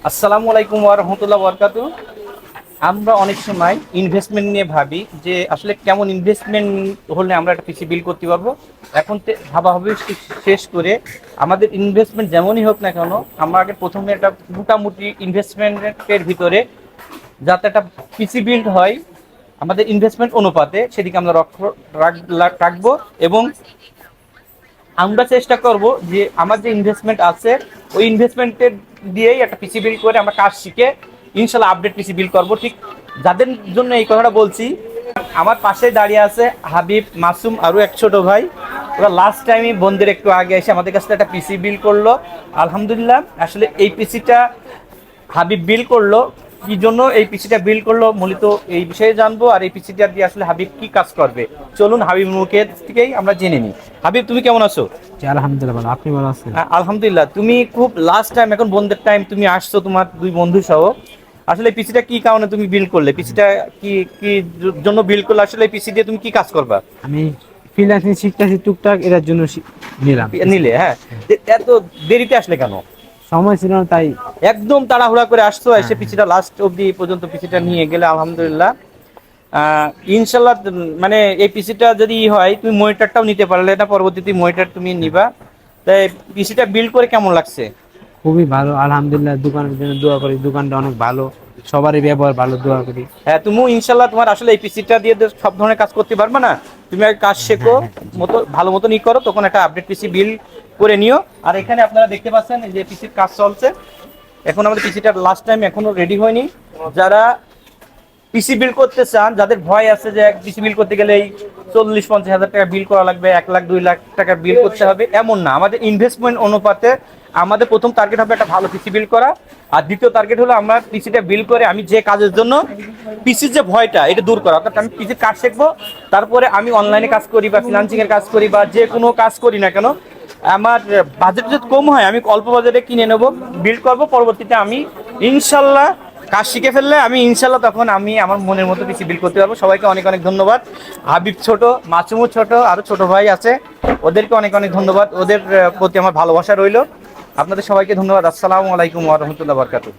আসসালামু আলাইকুম ওয়া রাহমাতুল্লাহি ওয়া বারাকাতুহু। আমরা অনেক সময় ইনভেস্টমেন্ট নিয়ে ভাবি যে আসলে কেমন ইনভেস্টমেন্ট হলে আমরা একটা পিসি বিল করতে পারবো। এখন ভাবাভাবি শেষ করে আমাদের ইনভেস্টমেন্ট যেমনই হোক না কেন, আমরা আগে প্রথমে একটা মোটামুটি ইনভেস্টমেন্টের ভিতরে যাতে একটা পিসি বিল্ড হয় আমাদের ইনভেস্টমেন্ট অনুপাতে, সেদিকে আমরা রাখবো। এবং আমরা চেষ্টা করব যে আমার যে ইনভেস্টমেন্ট আছে ওই ইনভেস্টমেন্টের দিয়েই একটা পিসি বিল্ড করে আমরা কাজ শিখে ইনশাল্লাহ আপডেট পিসি বিল্ড করব। ঠিক যাদের জন্য এই কথাটা বলছি, আমার পাশে দাঁড়িয়ে আছে হাবিব, মাসুম, আরও এক ছোট ভাই। ওরা লাস্ট টাইমই বন্ধুদের একটু আগে এসে আমাদের কাছে একটা পিসি বিল্ড করলো। আলহামদুলিল্লাহ। আসলে এই পিসিটা হাবিব বিল্ড করলো, কি জন্য এই পিসিটা বিল্ড করলো মূলত এই বিষয়ে জানবো, আর এই পিসিটা দিয়ে আসলে হাবিব কি কাজ করবে চলুন হাবিব মুখের থেকেই আমরা জেনে নিই। হাবিব, তুমি কেমন আছো? জি, আলহামদুলিল্লাহ ভালো। আপনি ভালো আছেন? আলহামদুলিল্লাহ। তুমি খুব লাস্ট টাইম, এখন বন্ধের টাইম, তুমি আসছো তোমার দুই বন্ধু সহ। আসলে পিসিটা কি কারণে তুমি বিল্ড করলে? পিসিটা কি কি জন্য বিল্ড করলে? আসলে এই পিসি দিয়ে তুমি কি কাজ করবা? আমি ফ্রিল্যান্সিং শিখতেছি টুকটাক, এটার জন্য নিলাম। নিলে, হ্যাঁ। এত দেরিতে আসলে কেন? সময় ছিল না তাই। একদম তাড়াহুড়া করে আসছো, এসে হ্যাঁ, পিসিটা লাস্ট অবধি পর্যন্ত পিসিটা নিয়ে গেলে আলহামদুলিল্লাহ। ইনশাল্লাহ। মানে এই পিসিটা যদি হয়, তুমি মনিটরটাও নিতে পারলে না, পরবর্তীতে মনিটর তুমি নিবা। তাই পিসিটা বিল্ড করে কেমন লাগছে? খুবই ভালো আলহামদুলিল্লাহ। দোকানের জন্য দোয়া করি, দোকানটা অনেক ভালো, সবারই ব্যবহার ভালো, দোয়া করি। হ্যাঁ, তুমিও ইনশাল্লাহ তোমার আসলে এই পিসিটা দিয়ে তো সব ধরনের কাজ করতে পারবে না। তুমি আগে কাজ শেখো, হ্যাঁ, হ্যাঁ, জি। মতো ভালো মতন ই করো, তখন একটা আপডেট পিসি বিল্ড করে নিও। আর এখানে আপনারা দেখতে পাচ্ছেন যে পিসির কাজ চলছে। এখন আমাদের পিসিটা লাস্ট টাইম এখনো রেডি হয়নি। যারা পিসি বিল করতে চান, যাদের ভয় আছে যে পিসি বিল করতে গেলেই 40-50 হাজার টাকা বিল করা লাগবে, 1 লাখ 2 লাখ টাকা বিল করতে হবে, এমন না। আমাদের ইনভেস্টমেন্ট অনুপাতে আমাদের প্রথম টার্গেট হবে একটা ভালো পিসি বিল করা। আর দ্বিতীয় টার্গেট হলো আমরা পিসিটা বিল করে আমি যে কাজের জন্য পিসির যে ভয়টা এটা দূর করা, অর্থাৎ আমি পিসির কাজ শিখবো। তারপরে আমি অনলাইনে কাজ করি বা ফিনান্সিং এর কাজ করি বা যে কোনো কাজ করি না কেন, আমার বাজেট যদি কম হয় আমি অল্প বাজেটে কিনে নেবো, বিল্ড করবো। পরবর্তীতে আমি ইনশাল্লাহ কাজ শিখে ফেললে আমি ইনশাল্লাহ তখন আমি আমার মনের মতো পিসি বিল করতে পারবো। সবাইকে অনেক অনেক ধন্যবাদ। হাবিব ছোট, মাসুমও ছোট, আরো ছোট ভাই আছে, ওদেরকে অনেক অনেক ধন্যবাদ। ওদের প্রতি আমার ভালোবাসা রইল। আপনাদের সবাইকে ধন্যবাদ। আসসালামু আলাইকুম ওয়া রাহমাতুল্লাহি ওয়া বারাকাতুহু।